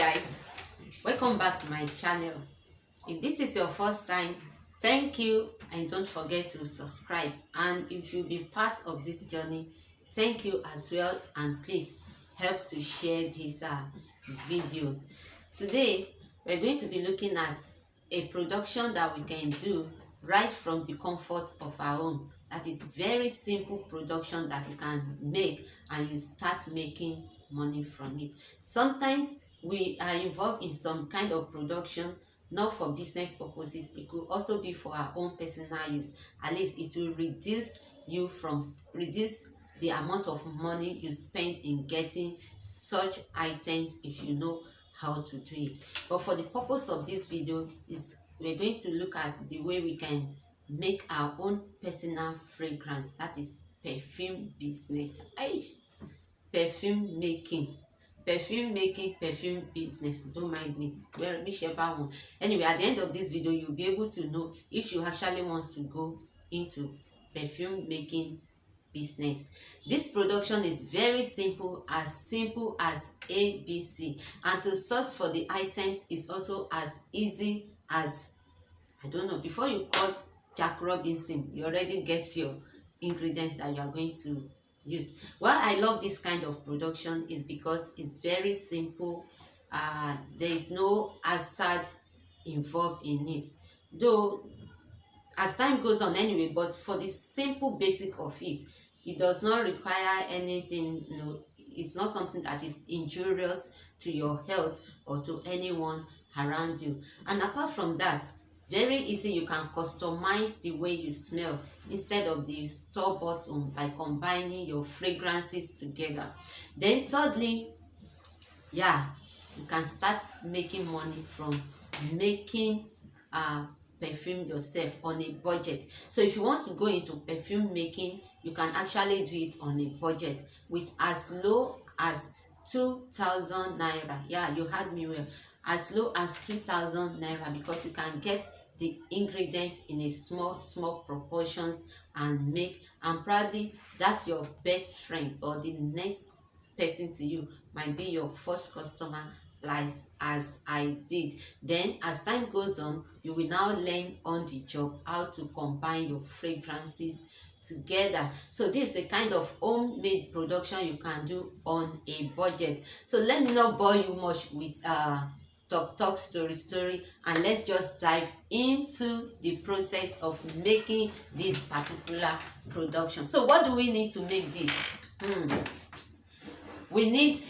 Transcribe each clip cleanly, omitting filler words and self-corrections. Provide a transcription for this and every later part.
guys, welcome back to my channel. If this is your first time, thank you, and don't forget to subscribe. And if you've been part of this journey, thank you as well, and please help to share this video. Today we're going to be looking at a production that we can do right from the comfort of our home. That is very simple production that you can make and you start making money from it. Sometimes we are involved in some kind of production not for business purposes. It could also be for our own personal use. At least it will reduce the amount of money you spend in getting such items if you know how to do it. But for the purpose of this video is we're going to look at the way we can make our own personal fragrance, that is perfume business. Perfume making, perfume business, don't mind me, whichever one. Anyway, at the end of this video you'll be able to know if you actually want to go into perfume making business. This production is very simple as ABC, and to source for the items is also as easy as, I don't know, before you call Jack Robinson you already get your ingredients that you are going to use. Why I love this kind of production is because it's very simple. There is no hazard involved in it, though as time goes on anyway. But for the simple basic of it, it does not require anything, you know. It's not something that is injurious to your health or to anyone around you. And apart from that, very easy, you can customize the way you smell instead of the store-bought one by combining your fragrances together. Then thirdly, you can start making money from making perfume yourself on a budget. So if you want to go into perfume making, you can actually do it on a budget with as low as 2,000 naira. Yeah, you heard me well. As low as 2,000 naira, because you can get the ingredients in a small proportions and make, and probably that your best friend or the next person to you might be your first customer, like as I did. Then as time goes on, you will now learn on the job how to combine your fragrances together. So this is the kind of homemade production you can do on a budget. So let me not bore you much with talk story, and let's just dive into the process of making this particular production. So what do we need to make this? We need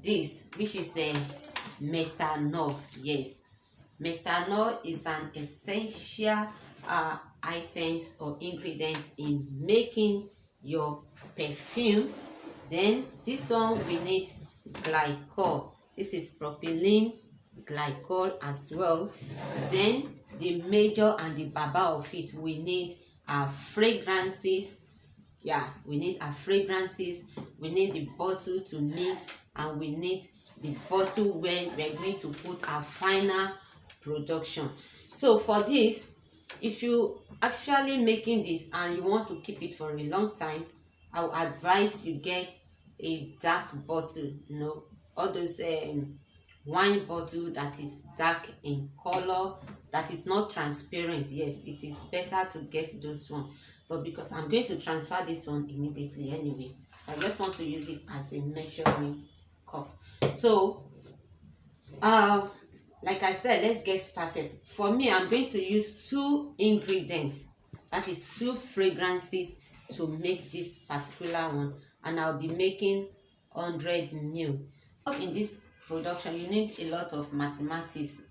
this, which is a methanol. Yes, methanol is an essential items or ingredients in making your perfume. Then this one, we need glycol. This is propylene glycol as well. Then the major and the baba of it, we need our fragrances. We need our fragrances, we need the bottle to mix, and we need the bottle where we're going to put our final production. So for this, if you actually making this and you want to keep it for a long time, I would advise you get a dark bottle, you know, all those wine bottle that is dark in color, that is not transparent. Yes, it is better to get those one, but because I'm going to transfer this one immediately anyway, so I just want to use it as a measuring cup. So like I said, let's get started. For me, I'm going to use 2 ingredients, that is 2 fragrances, to make this particular one, and I'll be making 100 ml. In this production you need a lot of mathematics.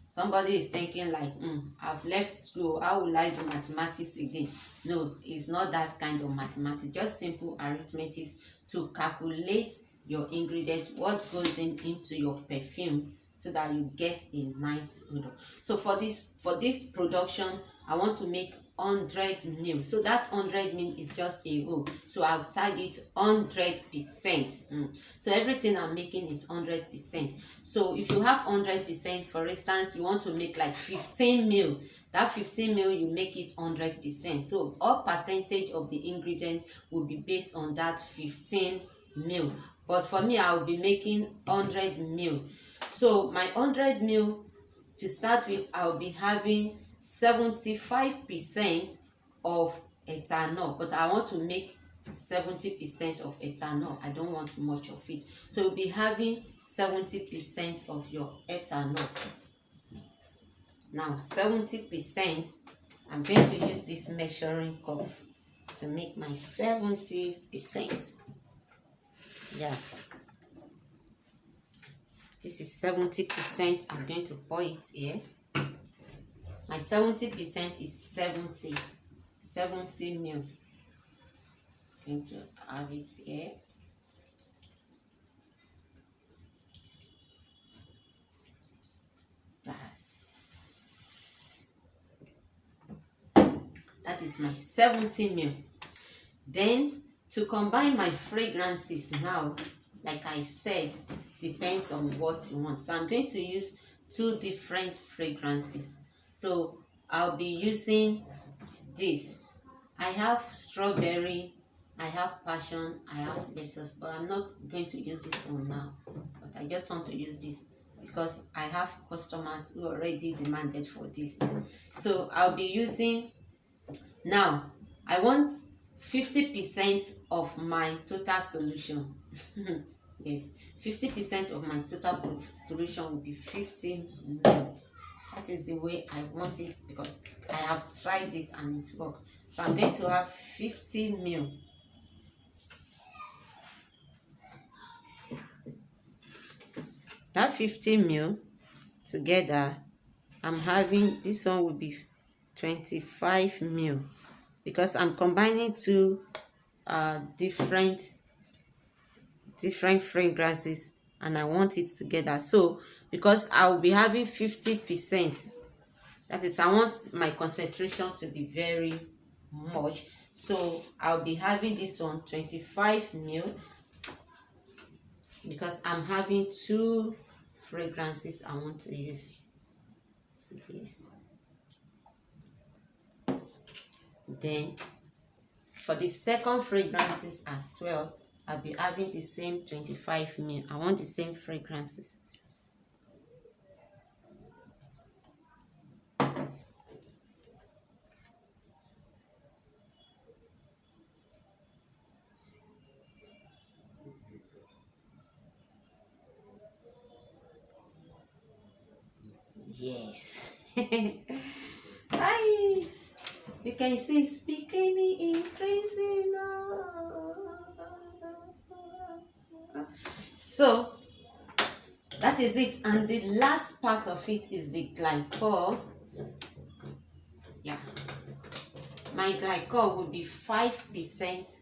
Somebody is thinking like, I've left school, how will I do mathematics again? No, it's not that kind of mathematics, just simple arithmetic to calculate your ingredient, what goes into your perfume, so that you get a nice odor. So for this production, I want to make 100 ml. So that 100 ml is just a whole, so I'll tag it 100%. So everything I'm making is 100%. So if you have 100%, for instance, you want to make like 15 ml, that 15 ml, you make it 100%. So all percentage of the ingredient will be based on that 15 ml. but for me I'll be making 100 ml. So my 100 ml, to start with, I'll be having 75% of ethanol, but I want to make 70% of ethanol. I don't want much of it, so you'll be having 70% of your ethanol. Now 70%, I'm going to use this measuring cup to make my 70%. Yeah, this is 70%. I'm going to pour it here. My 70% is 70 ml. I'm going to have it here. That is my 70 ml. Then to combine my fragrances now, like I said, depends on what you want. So I'm going to use 2 different fragrances. So I'll be using this. I have strawberry, I have passion, I have lettuce, but I'm not going to use this one now. But I just want to use this because I have customers who already demanded for this. So I'll be using, now I want 50% of my total solution. Yes, 50% of my total solution will be 50 ml. That is the way I want it because I have tried it and it worked. So I'm going to have 50 ml. That 50 ml together, I'm having, this one will be 25 ml because I'm combining 2 different fragrances and I want it together. So because I will be having 50%, that is, I want my concentration to be very much, so I'll be having this one 25 ml because I'm having 2 fragrances I want to use. This. Then for the second fragrances as well, I'll be having the same 25 ml. I want the same fragrances. Yes. Hi. You can see it's making me increasing. So that is it, and the last part of it is the glycol. Yeah, my glycol will be 5%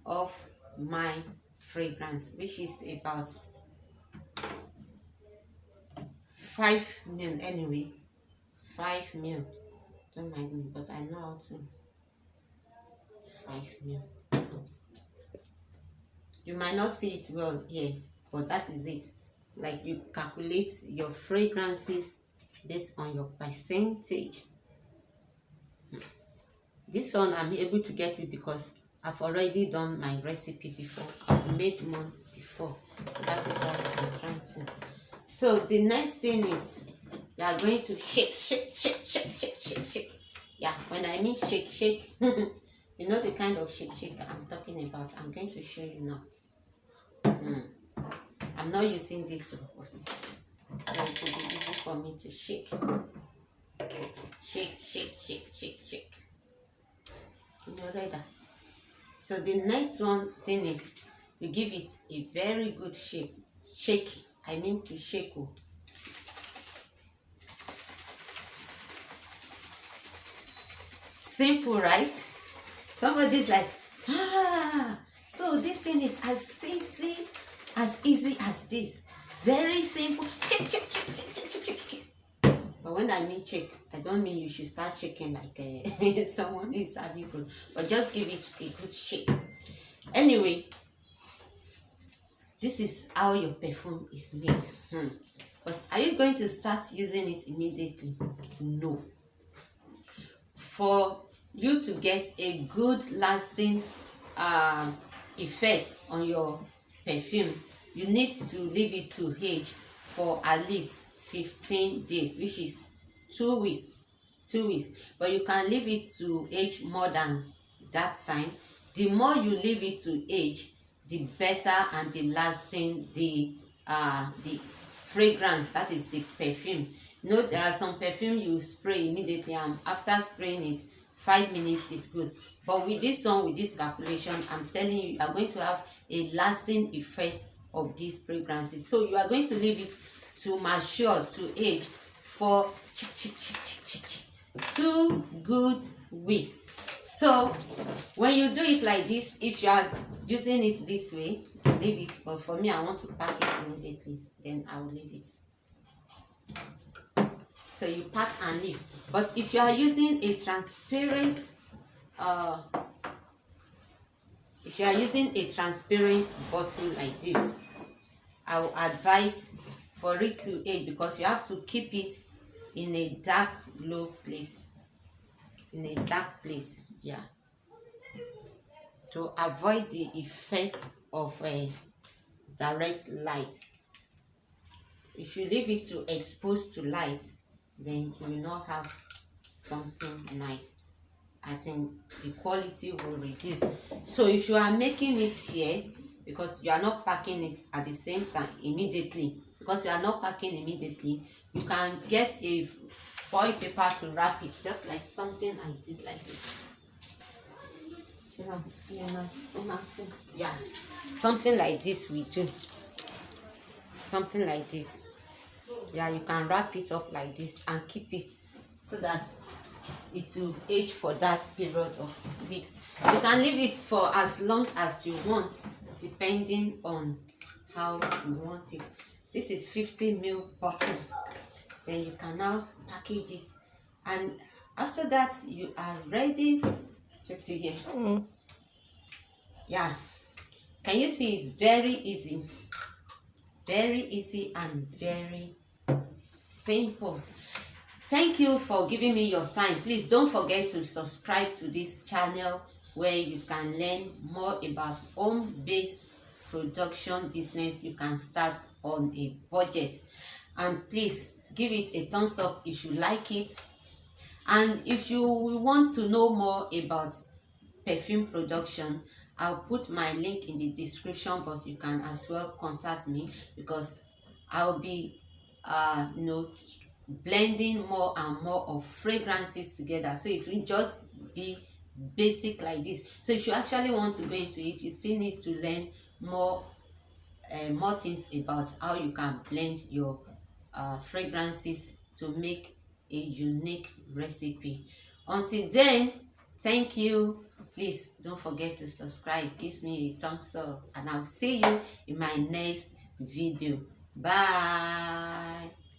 of my fragrance, which is about 5 ml anyway. 5 ml. Don't mind me, but I know how to. 5 ml. You might not see it well here, but that is it. Like, you calculate your fragrances based on your percentage. This one I'm able to get it because I've already done my recipe before. I've made one before. That is what I'm trying to. So the next thing is you are going to shake. Yeah, when I mean shake, you know the kind of shake I'm talking about. I'm going to show you now. I'm not using this one, but it will be easy for me to shake. Shake. You know that. So the next one thing is you give it a very good shake. I mean to shake. Simple, right? Somebody's like, so this thing is as simple, as easy as this. Very simple. Shake. But when I mean shake, I don't mean you should start shaking like someone is serving food, but just give it a good shake. Anyway, this is how your perfume is made. But are you going to start using it immediately? No. For you to get a good lasting effect on your perfume, you need to leave it to age for at least 15 days, which is 2 weeks. 2 weeks, but you can leave it to age more than that time. The more you leave it to age, the better and the lasting the fragrance, that is the perfume. You know, there are some perfume you spray immediately, and after spraying it 5 minutes it goes. But with this one, with this calculation, I'm telling you, you are going to have a lasting effect of these fragrances. So you are going to leave it to mature, to age for 2 good weeks. So when you do it like this, if you are using it this way, leave it. But for me, I want to pack it immediately, then I will leave it. So you pack and leave. But if you are using a transparent bottle like this, I will advise for it to age, because you have to keep it in a dark, low place. In a dark place, yeah, to avoid the effect of a direct light. If you leave it to expose to light, then you will not have something nice. I think the quality will reduce. So if you are making it here, because you are not packing it at the same time immediately, you can get a foil paper to wrap it, just like something I did like this. Yeah, something like this we do. Something like this. Yeah, you can wrap it up like this and keep it so that it will age for that period of weeks. You can leave it for as long as you want, depending on how you want it. This is 50 ml bottle. Then you can now package it, and after that you are ready to see here. Yeah, can you see? It's very easy and very simple. Thank you for giving me your time. Please don't forget to subscribe to this channel, where you can learn more about home-based production business you can start on a budget. And please give it a thumbs up if you like it. And if you want to know more about perfume production, I'll put my link in the description box. You can as well contact me, because I'll be blending more and more of fragrances together, so it will just be basic like this. So if you actually want to go into it, you still need to learn more things about how you can blend your fragrances to make a unique recipe. Until then, thank you. Please don't forget to subscribe. Gives me a thumbs up, and I'll see you in my next video. Bye.